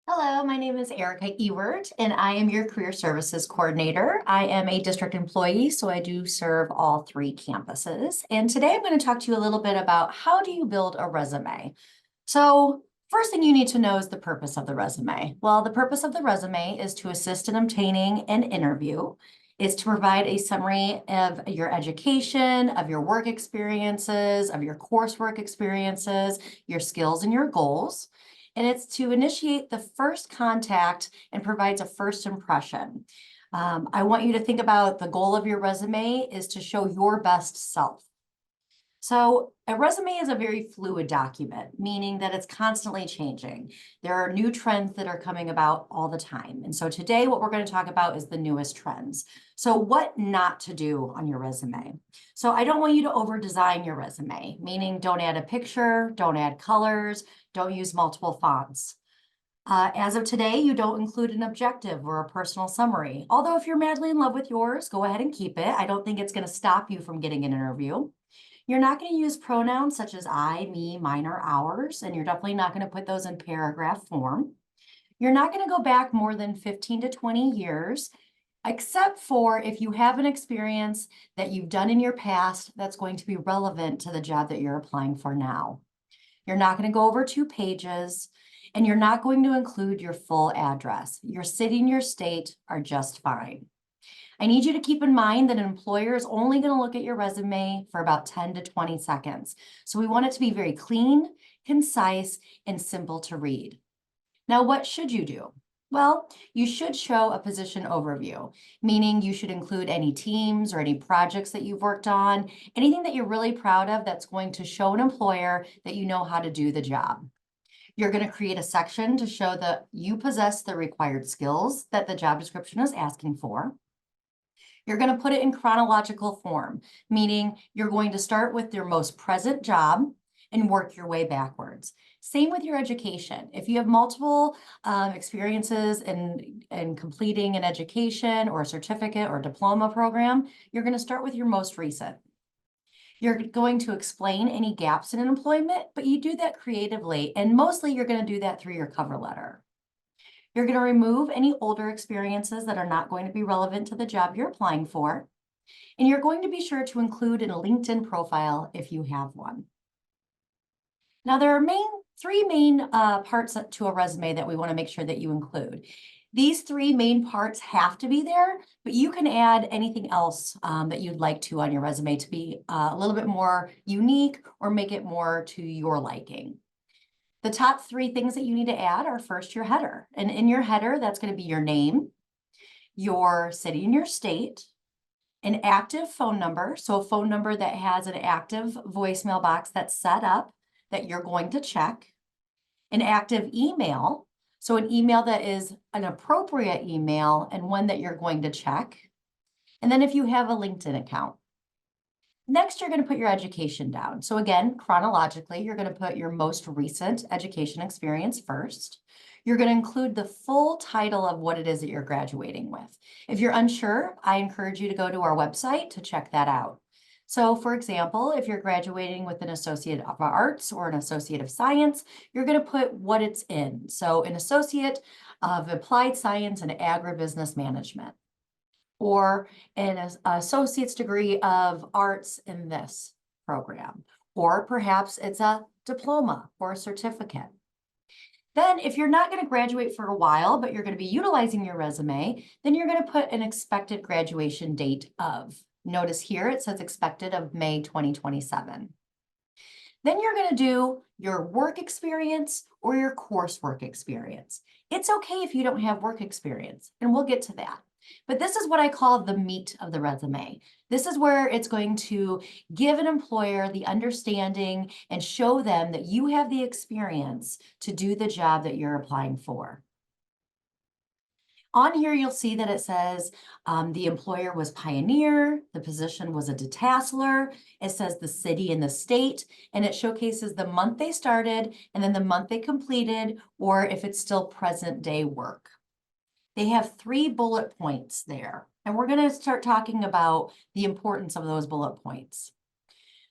Hello, my name is Erica Ewert, and I am your Career Services Coordinator. I am a district employee, so I do serve all three campuses. And today I'm going to talk to you a little bit about how do you build a resume. So first thing you need to know is the purpose of the resume. Well, the purpose of the resume is to assist in obtaining an interview. It's to provide a summary of your education, of your work experiences, of your coursework experiences, your skills and your goals. And it's to initiate the first contact and provides a first impression. I want you to think about the goal of your resume is to show your best self. So a resume is a very fluid document, meaning that it's constantly changing. There are new trends that are coming about all the time. And so today what we're going to talk about is the newest trends. So what not to do on your resume. So I don't want you to over design your resume, meaning don't add a picture, don't add colors, don't use multiple fonts. As of today, you don't include an objective or a personal summary. Although if you're madly in love with yours, go ahead and keep it. I don't think it's going to stop you from getting an interview. You're not going to use pronouns such as I, me, mine, or ours, and you're definitely not going to put those in paragraph form. You're not going to go back more than 15 to 20 years, except for if you have an experience that you've done in your past that's going to be relevant to the job that you're applying for now. You're not going to go over 2 pages, and you're not going to include your full address. Your city and your state are just fine. I need you to keep in mind that an employer is only going to look at your resume for about 10 to 20 seconds. So we want it to be very clean, concise, and simple to read. Now, what should you do? Well, you should show a position overview, meaning you should include any teams or any projects that you've worked on, anything that you're really proud of that's going to show an employer that you know how to do the job. You're going to create a section to show that you possess the required skills that the job description is asking for. You're going to put it in chronological form, meaning you're going to start with your most present job and work your way backwards. Same with your education. If you have multiple experiences in completing an education or a certificate or diploma program, you're going to start with your most recent. You're going to explain any gaps in employment, but you do that creatively, and mostly you're going to do that through your cover letter. You're going to remove any older experiences that are not going to be relevant to the job you're applying for. And you're going to be sure to include a LinkedIn profile if you have one. Now, there are three main parts to a resume that we want to make sure that you include. These 3 main parts have to be there, but you can add anything else that you'd like to on your resume to be a little bit more unique or make it more to your liking. The top 3 things that you need to add are first your header. And in your header, that's going to be your name, your city and your state, an active phone number. So a phone number that has an active voicemail box that's set up that you're going to check, an active email. So an email that is an appropriate email and one that you're going to check. And then if you have a LinkedIn account. Next, you're going to put your education down. So again, chronologically, you're going to put your most recent education experience first. You're going to include the full title of what it is that you're graduating with. If you're unsure, I encourage you to go to our website to check that out. So for example, if you're graduating with an Associate of Arts or an Associate of Science, you're going to put what it's in. So an Associate of Applied Science and Agribusiness Management, or an associate's degree of arts in this program, or perhaps it's a diploma or a certificate. Then if you're not going to graduate for a while, but you're going to be utilizing your resume, then you're going to put an expected graduation date of. Notice here it says expected of May 2027. Then you're going to do your work experience or your coursework experience. It's okay if you don't have work experience, and we'll get to that. But this is what I call the meat of the resume. This is where it's going to give an employer the understanding and show them that you have the experience to do the job that you're applying for. On here, you'll see that it says the employer was Pioneer, the position was a detasseler, it says the city and the state, and it showcases the month they started and then the month they completed, or if it's still present day work. They have 3 bullet points there, and we're going to start talking about the importance of those bullet points.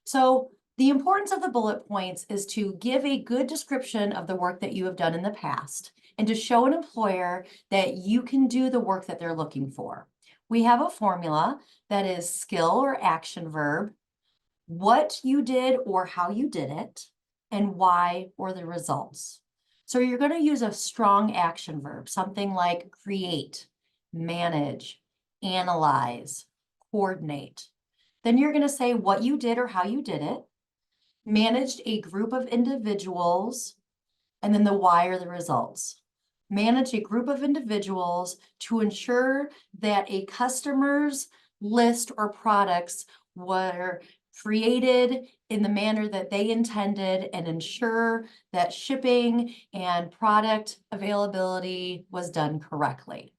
So the importance of the bullet points is to give a good description of the work that you have done in the past, and to show an employer that you can do the work that they're looking for. We have a formula that is skill or action verb, what you did or how you did it, and why or the results. So you're going to use a strong action verb, something like create, manage, analyze, coordinate. Then you're going to say what you did or how you did it, managed a group of individuals, and then the why or the results. Manage a group of individuals to ensure that a customer's list or products were created in the manner that they intended and ensure that shipping and product availability was done correctly.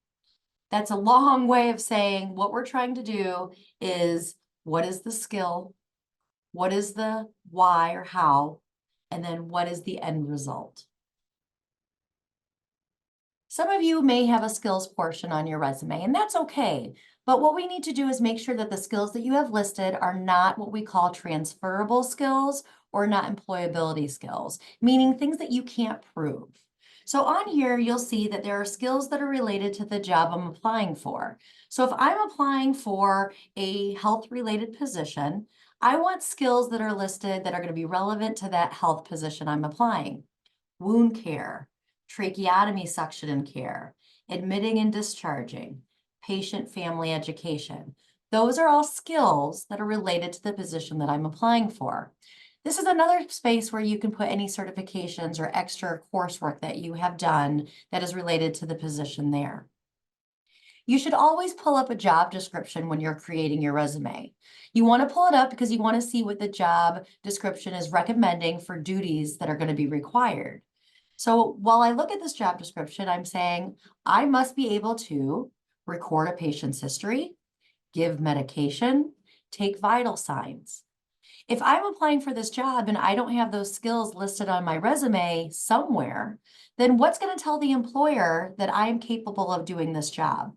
That's a long way of saying what we're trying to do is what is the skill, what is the why or how, and then what is the end result. Some of you may have a skills portion on your resume, and that's okay. But what we need to do is make sure that the skills that you have listed are not what we call transferable skills or not employability skills, meaning things that you can't prove. So on here, you'll see that there are skills that are related to the job I'm applying for. So if I'm applying for a health-related position, I want skills that are listed that are going to be relevant to that health position I'm applying. Wound care, tracheotomy suction and care, admitting and discharging, patient family education. Those are all skills that are related to the position that I'm applying for. This is another space where you can put any certifications or extra coursework that you have done that is related to the position there. You should always pull up a job description when you're creating your resume. You want to pull it up because you want to see what the job description is recommending for duties that are going to be required. So while I look at this job description, I'm saying I must be able to record a patient's history, give medication, take vital signs. If I'm applying for this job and I don't have those skills listed on my resume somewhere, then what's going to tell the employer that I am capable of doing this job?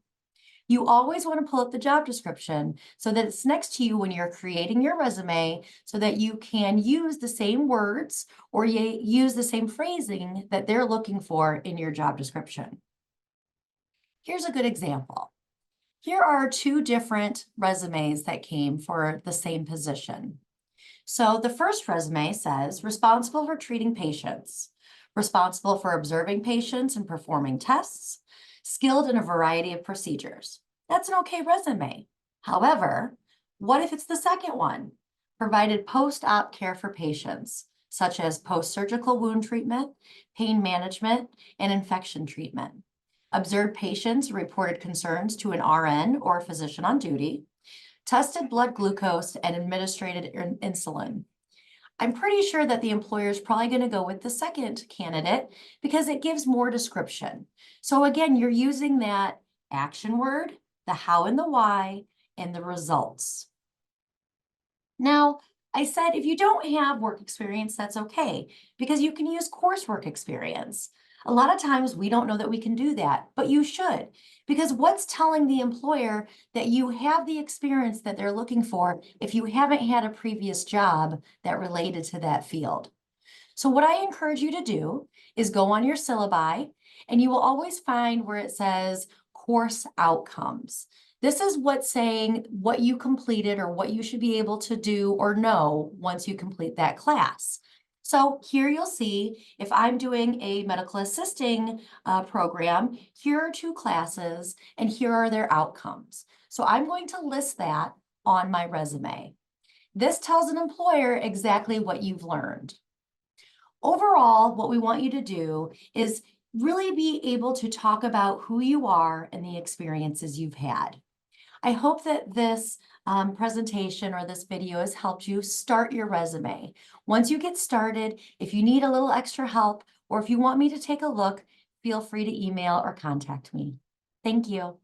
You always want to pull up the job description so that it's next to you when you're creating your resume so that you can use the same words or use the same phrasing that they're looking for in your job description. Here's a good example. Here are two different resumes that came for the same position. So the first resume says responsible for treating patients, responsible for observing patients and performing tests, skilled in a variety of procedures. That's an okay resume. However, what if it's the second one? Provided post-op care for patients, such as post-surgical wound treatment, pain management, and infection treatment. Observed patients, reported concerns to an RN or a physician on duty, tested blood glucose, and administered insulin. I'm pretty sure that the employer is probably going to go with the second candidate because it gives more description. So again, you're using that action word, the how and the why, and the results. Now, I said if you don't have work experience, that's okay, because you can use coursework experience. A lot of times we don't know that we can do that, but you should, because what's telling the employer that you have the experience that they're looking for if you haven't had a previous job that related to that field? So what I encourage you to do is go on your syllabi, and you will always find where it says course outcomes. This is what's saying what you completed or what you should be able to do or know once you complete that class. So here you'll see if I'm doing a medical assisting program, here are two classes and here are their outcomes. So I'm going to list that on my resume. This tells an employer exactly what you've learned. Overall, what we want you to do is really be able to talk about who you are and the experiences you've had. I hope that this presentation or this video has helped you start your resume. Once you get started, if you need a little extra help or if you want me to take a look, feel free to email or contact me. Thank you.